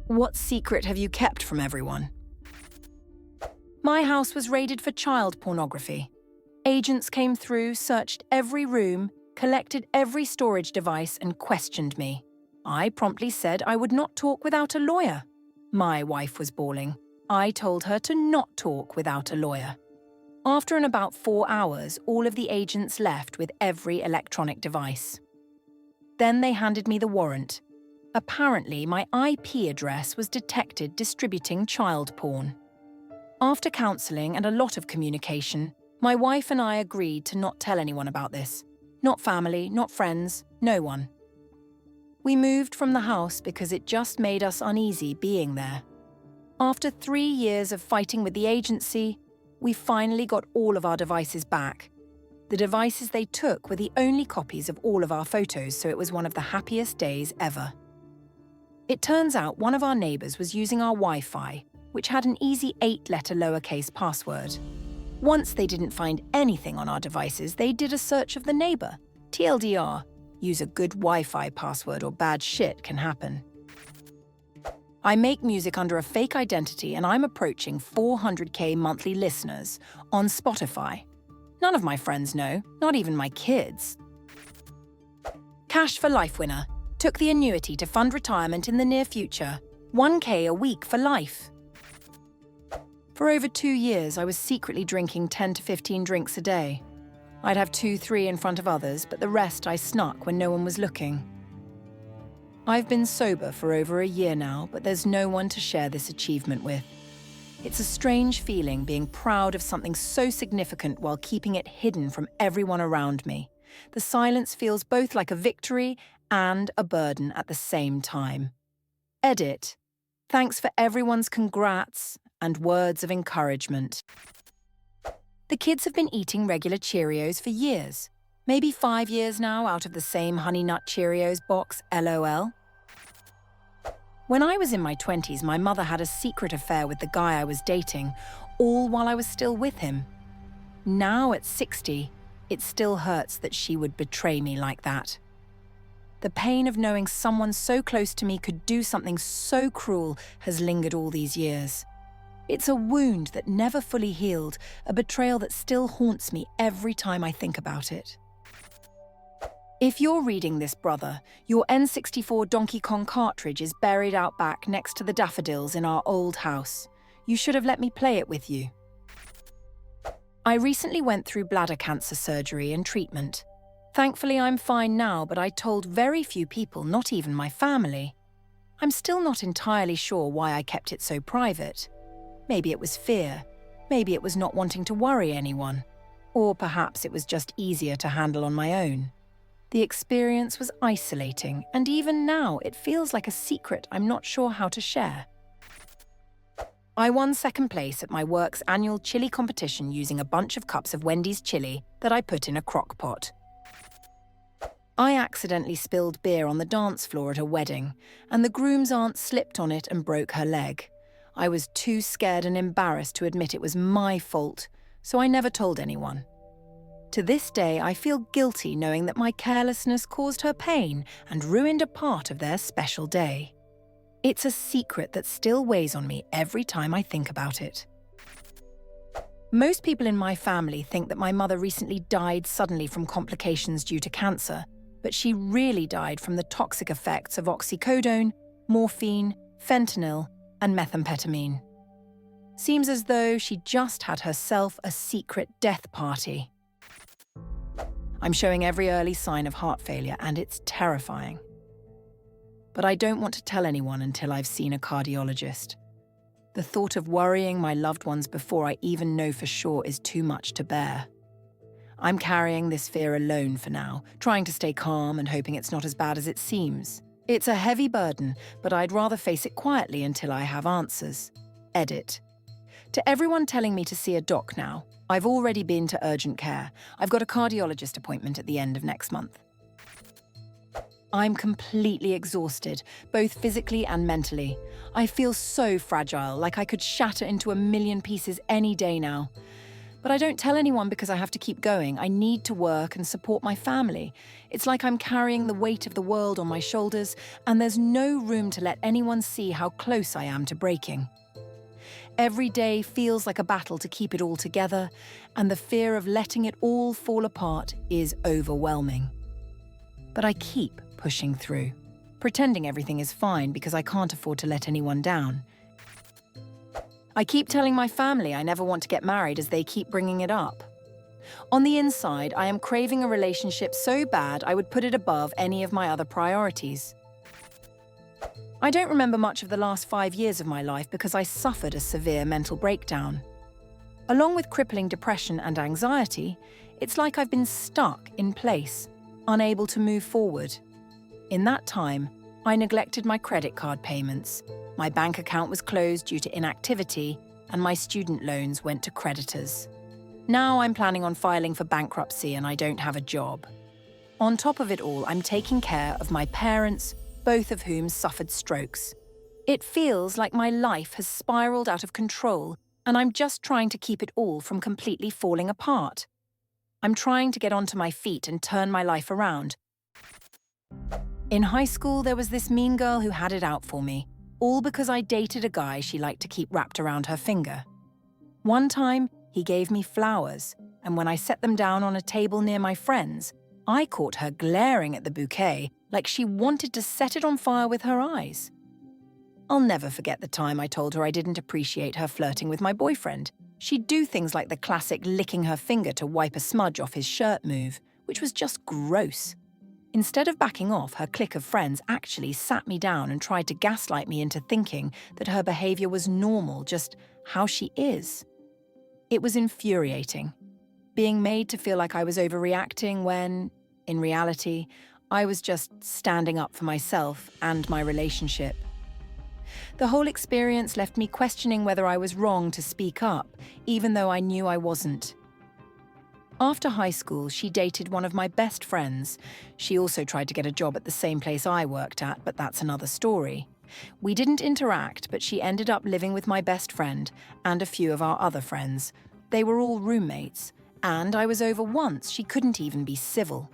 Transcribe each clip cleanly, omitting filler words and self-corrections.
What secret have you kept from everyone? My house was raided for child pornography. Agents came through, searched every room, collected every storage device and questioned me. I promptly said I would not talk without a lawyer. My wife was bawling. I told her to not talk without a lawyer. After about 4 hours, all of the agents left with every electronic device. Then they handed me the warrant. Apparently, my IP address was detected distributing child porn. After counselling and a lot of communication, my wife and I agreed to not tell anyone about this. Not family, not friends, no one. We moved from the house because it just made us uneasy being there. After 3 years of fighting with the agency, we finally got all of our devices back. The devices they took were the only copies of all of our photos, so it was one of the happiest days ever. It turns out one of our neighbours was using our Wi-Fi, which had an easy 8-letter lowercase password. Once they didn't find anything on our devices, they did a search of the neighbour. TLDR, use a good Wi-Fi password or bad shit can happen. I make music under a fake identity and I'm approaching 400k monthly listeners on Spotify. None of my friends know, not even my kids. Cash for Life winner. Took the annuity to fund retirement in the near future. 1k a week for life. For over 2 years, I was secretly drinking 10 to 15 drinks a day. I'd have 2-3 in front of others, but the rest I snuck when no one was looking. I've been sober for over a year now, but there's no one to share this achievement with. It's a strange feeling being proud of something so significant while keeping it hidden from everyone around me. The silence feels both like a victory and a burden at the same time. Edit. Thanks for everyone's congrats and words of encouragement. The kids have been eating regular Cheerios for years. Maybe 5 years now out of the same Honey Nut Cheerios box, LOL. When I was in my 20s, my mother had a secret affair with the guy I was dating, all while I was still with him. Now at 60, it still hurts that she would betray me like that. The pain of knowing someone so close to me could do something so cruel has lingered all these years. It's a wound that never fully healed, a betrayal that still haunts me every time I think about it. If you're reading this, brother, your N64 Donkey Kong cartridge is buried out back next to the daffodils in our old house. You should have let me play it with you. I recently went through bladder cancer surgery and treatment. Thankfully, I'm fine now, but I told very few people, not even my family. I'm still not entirely sure why I kept it so private. Maybe it was fear. Maybe it was not wanting to worry anyone. Or perhaps it was just easier to handle on my own. The experience was isolating, and even now it feels like a secret I'm not sure how to share. I won second place at my work's annual chili competition using a bunch of cups of Wendy's chili that I put in a crock pot. I accidentally spilled beer on the dance floor at a wedding, and the groom's aunt slipped on it and broke her leg. I was too scared and embarrassed to admit it was my fault, so I never told anyone. To this day, I feel guilty knowing that my carelessness caused her pain and ruined a part of their special day. It's a secret that still weighs on me every time I think about it. Most people in my family think that my mother recently died suddenly from complications due to cancer, but she really died from the toxic effects of oxycodone, morphine, fentanyl, and methamphetamine. Seems as though she just had herself a secret death party. I'm showing every early sign of heart failure, and it's terrifying. But I don't want to tell anyone until I've seen a cardiologist. The thought of worrying my loved ones before I even know for sure is too much to bear. I'm carrying this fear alone for now, trying to stay calm and hoping it's not as bad as it seems. It's a heavy burden, but I'd rather face it quietly until I have answers. Edit. To everyone telling me to see a doc now, I've already been to urgent care. I've got a cardiologist appointment at the end of next month. I'm completely exhausted, both physically and mentally. I feel so fragile, like I could shatter into a million pieces any day now. But I don't tell anyone because I have to keep going. I need to work and support my family. It's like I'm carrying the weight of the world on my shoulders, and there's no room to let anyone see how close I am to breaking. Every day feels like a battle to keep it all together, and the fear of letting it all fall apart is overwhelming. But I keep pushing through, pretending everything is fine because I can't afford to let anyone down. I keep telling my family I never want to get married as they keep bringing it up. On the inside, I am craving a relationship so bad I would put it above any of my other priorities. I don't remember much of the last 5 years of my life because I suffered a severe mental breakdown. Along with crippling depression and anxiety, it's like I've been stuck in place, unable to move forward. In that time, I neglected my credit card payments, my bank account was closed due to inactivity, and my student loans went to creditors. Now I'm planning on filing for bankruptcy and I don't have a job. On top of it all, I'm taking care of my parents, both of whom suffered strokes. It feels like my life has spiraled out of control and I'm just trying to keep it all from completely falling apart. I'm trying to get onto my feet and turn my life around. In high school, there was this mean girl who had it out for me, all because I dated a guy she liked to keep wrapped around her finger. One time, he gave me flowers, and when I set them down on a table near my friends, I caught her glaring at the bouquet like she wanted to set it on fire with her eyes. I'll never forget the time I told her I didn't appreciate her flirting with my boyfriend. She'd do things like the classic licking her finger to wipe a smudge off his shirt move, which was just gross. Instead of backing off, her clique of friends actually sat me down and tried to gaslight me into thinking that her behavior was normal, just how she is. It was infuriating, being made to feel like I was overreacting when, in reality, I was just standing up for myself and my relationship. The whole experience left me questioning whether I was wrong to speak up, even though I knew I wasn't. After high school, she dated one of my best friends. She also tried to get a job at the same place I worked at, but that's another story. We didn't interact, but she ended up living with my best friend and a few of our other friends. They were all roommates, and I was over once. She couldn't even be civil.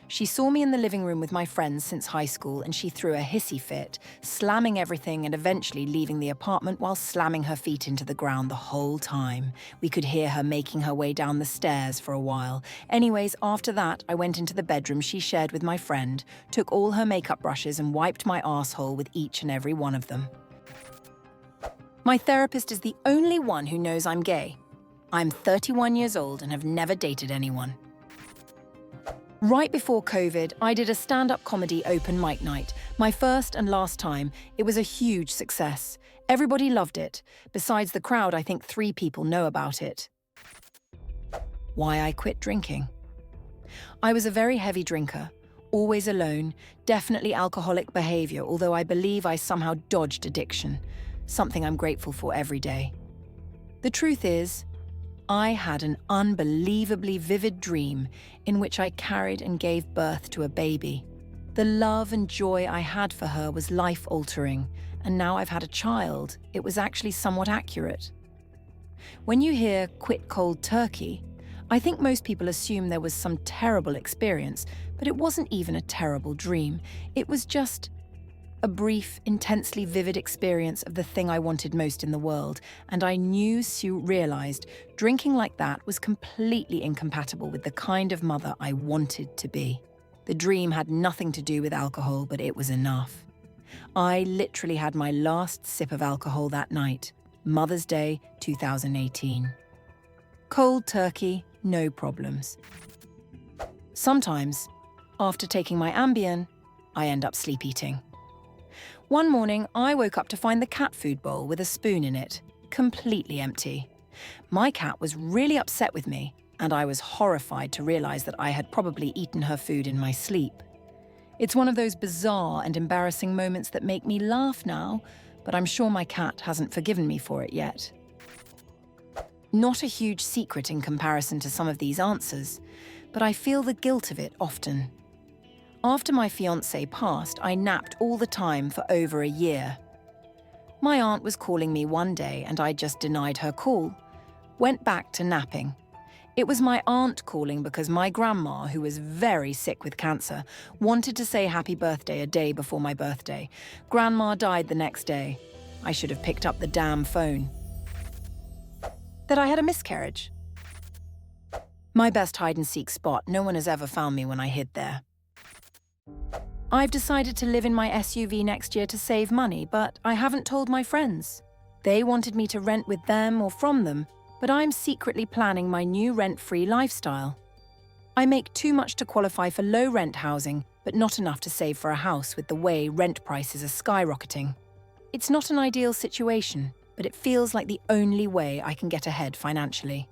She saw me in the living room with my friends since high school and she threw a hissy fit, slamming everything and eventually leaving the apartment while slamming her feet into the ground the whole time. We could hear her making her way down the stairs for a while. Anyways, after that, I went into the bedroom she shared with my friend, took all her makeup brushes and wiped my asshole with each and every one of them. My therapist is the only one who knows I'm gay. I'm 31 years old and have never dated anyone. Right before COVID, I did a stand-up comedy open mic night. My first and last time. It was a huge success. Everybody loved it. Besides the crowd, I think 3 people know about it. Why I quit drinking. I was a very heavy drinker, always alone, definitely alcoholic behavior, although I believe I somehow dodged addiction, something I'm grateful for every day. The truth is, I had an unbelievably vivid dream in which I carried and gave birth to a baby. The love and joy I had for her was life-altering, and now I've had a child, it was actually somewhat accurate. When you hear quit cold turkey, I think most people assume there was some terrible experience, but it wasn't even a terrible dream. It was just a brief, intensely vivid experience of the thing I wanted most in the world, and I knew Sue realized drinking like that was completely incompatible with the kind of mother I wanted to be. The dream had nothing to do with alcohol, but it was enough. I literally had my last sip of alcohol that night, Mother's Day 2018. Cold turkey, no problems. Sometimes, after taking my Ambien, I end up sleep eating. One morning, I woke up to find the cat food bowl with a spoon in it, completely empty. My cat was really upset with me, and I was horrified to realize that I had probably eaten her food in my sleep. It's one of those bizarre and embarrassing moments that make me laugh now, but I'm sure my cat hasn't forgiven me for it yet. Not a huge secret in comparison to some of these answers, but I feel the guilt of it often. After my fiancé passed, I napped all the time for over a year. My aunt was calling me one day and I just denied her call. went back to napping. It was my aunt calling because my grandma, who was very sick with cancer, wanted to say happy birthday a day before my birthday. Grandma died the next day. I should have picked up the damn phone. That I had a miscarriage. My best hide-and-seek spot, no one has ever found me when I hid there. I've decided to live in my SUV next year to save money, but I haven't told my friends. They wanted me to rent with them or from them, but I'm secretly planning my new rent-free lifestyle. I make too much to qualify for low-rent housing, but not enough to save for a house with the way rent prices are skyrocketing. It's not an ideal situation, but it feels like the only way I can get ahead financially.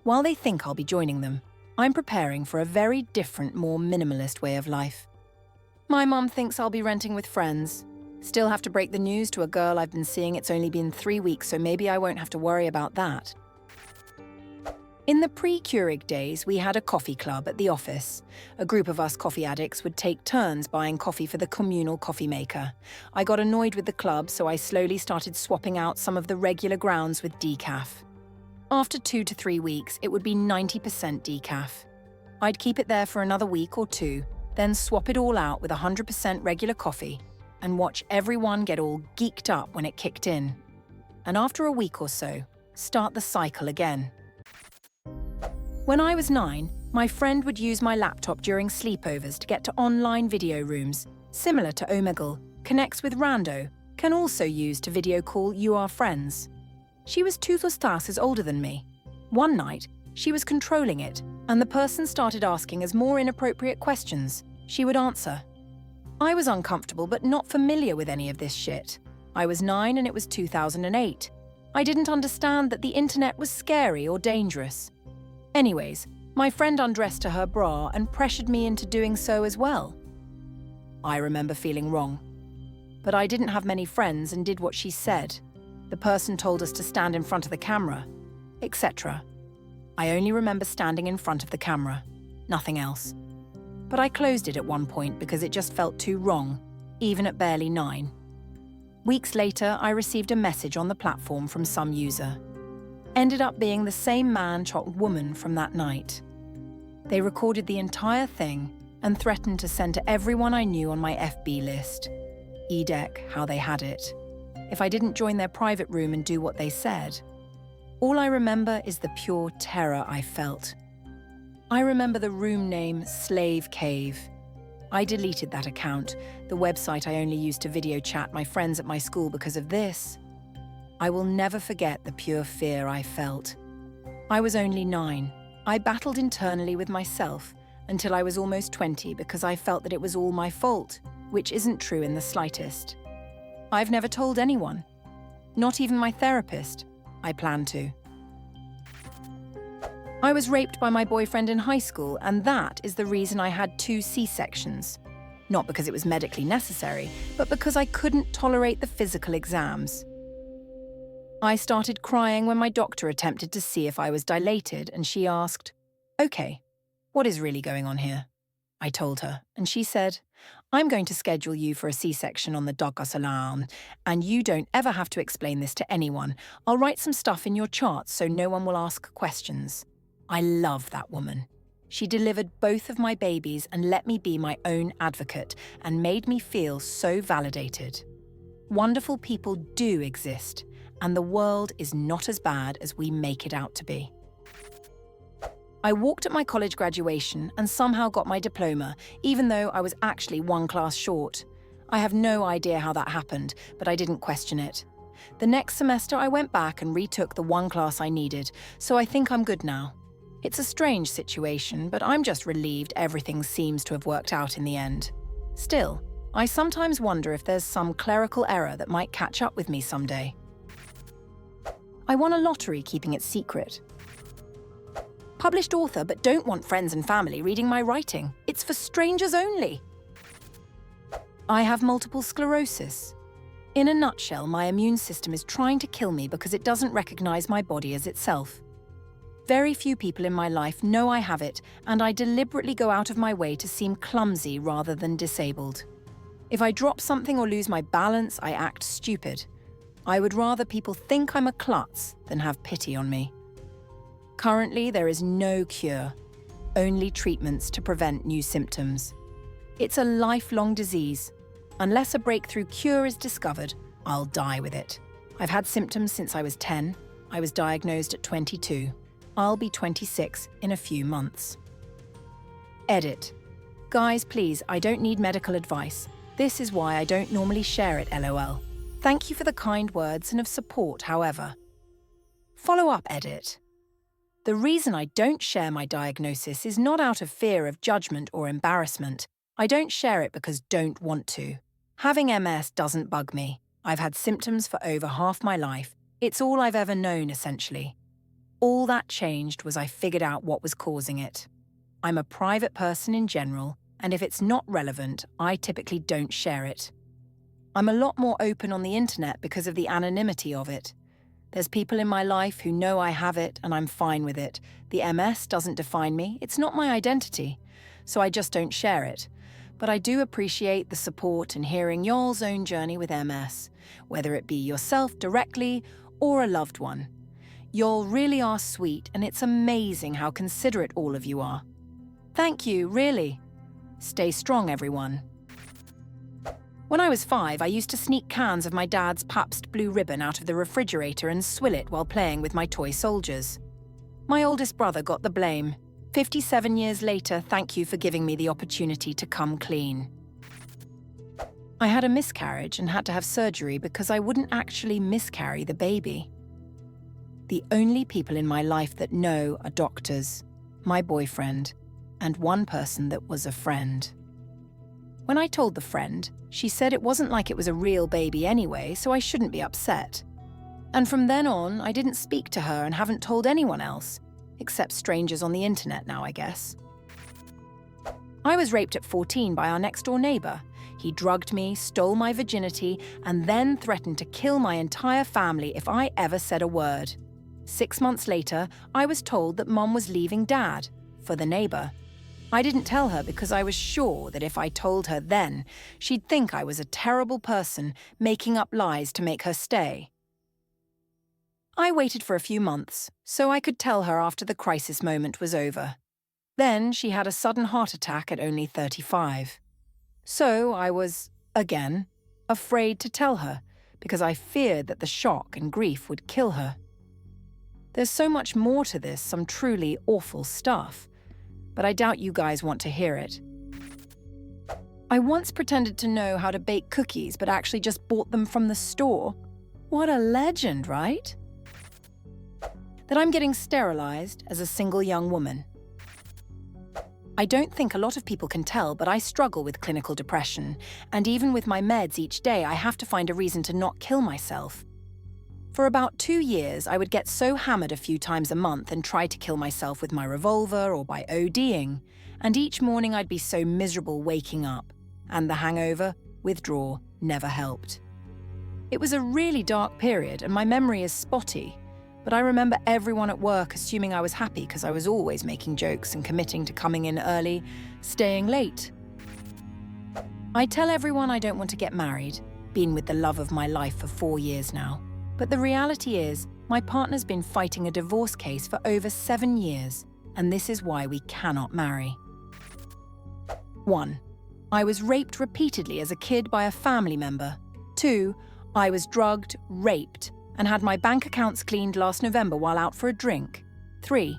While they think I'll be joining them, I'm preparing for a very different, more minimalist way of life. My mum thinks I'll be renting with friends. Still have to break the news to a girl I've been seeing. It's only been 3 weeks, so maybe I won't have to worry about that. In the pre-Keurig days, we had a coffee club at the office. A group of us coffee addicts would take turns buying coffee for the communal coffee maker. I got annoyed with the club, so I slowly started swapping out some of the regular grounds with decaf. After 2 to 3 weeks, it would be 90% decaf. I'd keep it there for another week or two, then swap it all out with 100% regular coffee, and watch everyone get all geeked up when it kicked in. And after a week or so, start the cycle again. When I was 9, my friend would use my laptop during sleepovers to get to online video rooms, similar to Omegle, connects with Rando, can also use to video call You Are Friends. She was 2 classes older than me. One night, she was controlling it, and the person started asking us more inappropriate questions. She would answer. I was uncomfortable but not familiar with any of this shit. I was 9 and it was 2008. I didn't understand that the internet was scary or dangerous. Anyways, my friend undressed to her bra and pressured me into doing so as well. I remember feeling wrong. But I didn't have many friends and did what she said. The person told us to stand in front of the camera, etc. I only remember standing in front of the camera, nothing else. But I closed it at one point because it just felt too wrong, even at barely 9. Weeks later, I received a message on the platform from some user. Ended up being the same man/woman from that night. They recorded the entire thing and threatened to send to everyone I knew on my FB list. EDEC, how they had it. If I didn't join their private room and do what they said. All I remember is the pure terror I felt. I remember the room name Slave Cave. I deleted that account, the website I only used to video chat my friends at my school because of this. I will never forget the pure fear I felt. I was only 9. I battled internally with myself until I was almost 20 because I felt that it was all my fault, which isn't true in the slightest. I've never told anyone, not even my therapist. I plan to. I was raped by my boyfriend in high school, and that is the reason I had 2 C-sections. Not because it was medically necessary, but because I couldn't tolerate the physical exams. I started crying when my doctor attempted to see if I was dilated, and she asked, "Okay, what is really going on here?" I told her, and she said, "I'm going to schedule you for a C-section on the Doctor's alarm, and you don't ever have to explain this to anyone. I'll write some stuff in your charts so no one will ask questions." I love that woman. She delivered both of my babies and let me be my own advocate and made me feel so validated. Wonderful people do exist, and the world is not as bad as we make it out to be. I walked at my college graduation and somehow got my diploma, even though I was actually 1 class short. I have no idea how that happened, but I didn't question it. The next semester I went back and retook the 1 class I needed, so I think I'm good now. It's a strange situation, but I'm just relieved everything seems to have worked out in the end. Still, I sometimes wonder if there's some clerical error that might catch up with me someday. I won a lottery keeping it secret. Published author, but don't want friends and family reading my writing. It's for strangers only. I have multiple sclerosis. In a nutshell, my immune system is trying to kill me because it doesn't recognize my body as itself. Very few people in my life know I have it, and I deliberately go out of my way to seem clumsy rather than disabled. If I drop something or lose my balance, I act stupid. I would rather people think I'm a klutz than have pity on me. Currently, there is no cure, only treatments to prevent new symptoms. It's a lifelong disease. Unless a breakthrough cure is discovered, I'll die with it. I've had symptoms since I was 10. I was diagnosed at 22. I'll be 26 in a few months. Edit. Guys, please, I don't need medical advice. This is why I don't normally share it, LOL. Thank you for the kind words and of support, however. Follow up edit. The reason I don't share my diagnosis is not out of fear of judgment or embarrassment. I don't share it because don't want to. Having MS doesn't bug me. I've had symptoms for over half my life. It's all I've ever known, essentially. All that changed was I figured out what was causing it. I'm a private person in general, and if it's not relevant, I typically don't share it. I'm a lot more open on the internet because of the anonymity of it. There's people in my life who know I have it and I'm fine with it. The MS doesn't define me, it's not my identity, so I just don't share it. But I do appreciate the support and hearing y'all's own journey with MS, whether it be yourself directly or a loved one. Y'all really are sweet, and it's amazing how considerate all of you are. Thank you, really. Stay strong, everyone. When I was 5, I used to sneak cans of my dad's Pabst Blue Ribbon out of the refrigerator and swill it while playing with my toy soldiers. My oldest brother got the blame. 57 years later, thank you for giving me the opportunity to come clean. I had a miscarriage and had to have surgery because I wouldn't actually miscarry the baby. The only people in my life that know are doctors, my boyfriend, and one person that was a friend. When I told the friend, she said it wasn't like it was a real baby anyway, so I shouldn't be upset. And from then on, I didn't speak to her and haven't told anyone else, except strangers on the internet now, I guess. I was raped at 14 by our next-door neighbor. He drugged me, stole my virginity, and then threatened to kill my entire family if I ever said a word. 6 months later, I was told that Mom was leaving Dad for the neighbor. I didn't tell her because I was sure that if I told her then, she'd think I was a terrible person making up lies to make her stay. I waited for a few months, so I could tell her after the crisis moment was over. Then she had a sudden heart attack at only 35. So I was, again, afraid to tell her because I feared that the shock and grief would kill her. There's so much more to this, some truly awful stuff, but I doubt you guys want to hear it. I once pretended to know how to bake cookies, but actually just bought them from the store. What a legend, right? That I'm getting sterilized as a single young woman. I don't think a lot of people can tell, but I struggle with clinical depression, and even with my meds each day, I have to find a reason to not kill myself. For about 2 years, I would get so hammered a few times a month and try to kill myself with my revolver or by ODing, and each morning I'd be so miserable waking up, and the hangover, withdrawal, never helped. It was a really dark period, and my memory is spotty, but I remember everyone at work assuming I was happy because I was always making jokes and committing to coming in early, staying late. I tell everyone I don't want to get married, been with the love of my life for 4 years now. But the reality is, my partner's been fighting a divorce case for over 7 years, and this is why we cannot marry. 1. I was raped repeatedly as a kid by a family member. 2. I was drugged, raped, and had my bank accounts cleaned last November while out for a drink. 3.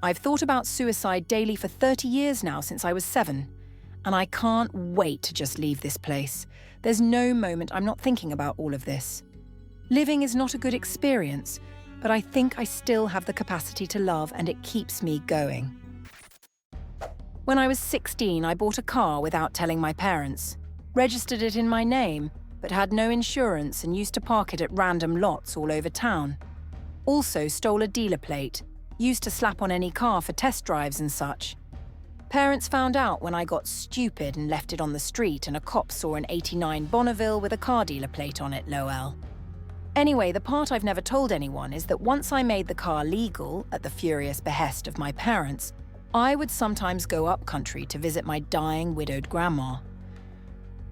I've thought about suicide daily for 30 years now since I was 7, and I can't wait to just leave this place. There's no moment I'm not thinking about all of this. Living is not a good experience, but I think I still have the capacity to love, and it keeps me going. When I was 16, I bought a car without telling my parents, registered it in my name, but had no insurance and used to park it at random lots all over town. Also stole a dealer plate, used to slap on any car for test drives and such. Parents found out when I got stupid and left it on the street, and a cop saw an '89 Bonneville with a car dealer plate on it, lol. Anyway, the part I've never told anyone is that once I made the car legal, at the furious behest of my parents, I would sometimes go up country to visit my dying widowed grandma.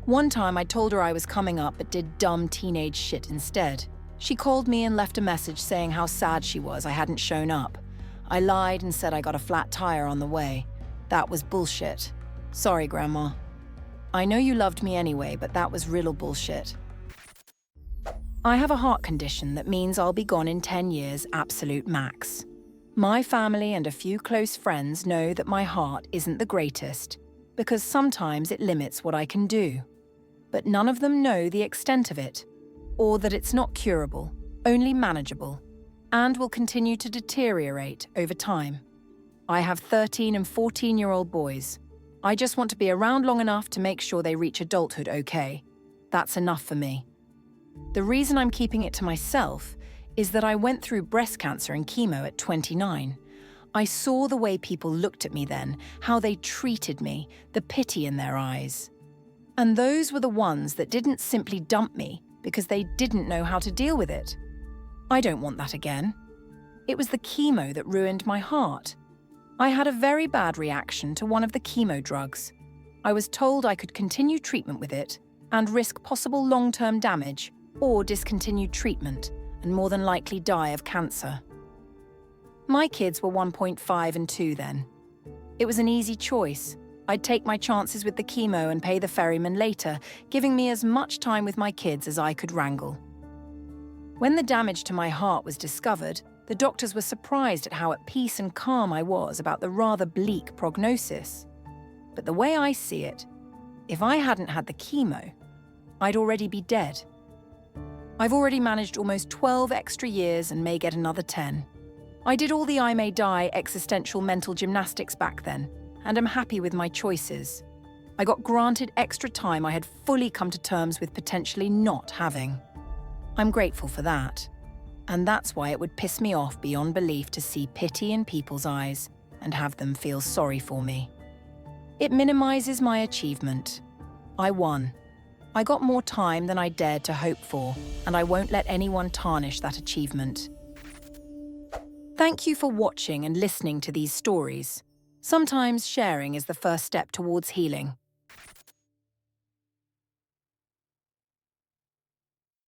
One time I told her I was coming up but did dumb teenage shit instead. She called me and left a message saying how sad she was I hadn't shown up. I lied and said I got a flat tire on the way. That was bullshit. Sorry, Grandma. I know you loved me anyway, but that was real bullshit. I have a heart condition that means I'll be gone in 10 years, absolute max. My family and a few close friends know that my heart isn't the greatest, because sometimes it limits what I can do. But none of them know the extent of it, or that it's not curable, only manageable, and will continue to deteriorate over time. I have 13 and 14-year-old boys. I just want to be around long enough to make sure they reach adulthood okay. That's enough for me. The reason I'm keeping it to myself is that I went through breast cancer and chemo at 29. I saw the way people looked at me then, how they treated me, the pity in their eyes. And those were the ones that didn't simply dump me because they didn't know how to deal with it. I don't want that again. It was the chemo that ruined my heart. I had a very bad reaction to one of the chemo drugs. I was told I could continue treatment with it and risk possible long-term damage or discontinued treatment and more than likely die of cancer. My kids were 1.5 and 2 then. It was an easy choice. I'd take my chances with the chemo and pay the ferryman later, giving me as much time with my kids as I could wrangle. When the damage to my heart was discovered, the doctors were surprised at how at peace and calm I was about the rather bleak prognosis. But the way I see it, if I hadn't had the chemo, I'd already be dead. I've already managed almost 12 extra years and may get another 10. I did all the I may die existential mental gymnastics back then, and am happy with my choices. I got granted extra time I had fully come to terms with potentially not having. I'm grateful for that. And that's why it would piss me off beyond belief to see pity in people's eyes and have them feel sorry for me. It minimizes my achievement. I won. I got more time than I dared to hope for, and I won't let anyone tarnish that achievement. Thank you for watching and listening to these stories. Sometimes sharing is the first step towards healing.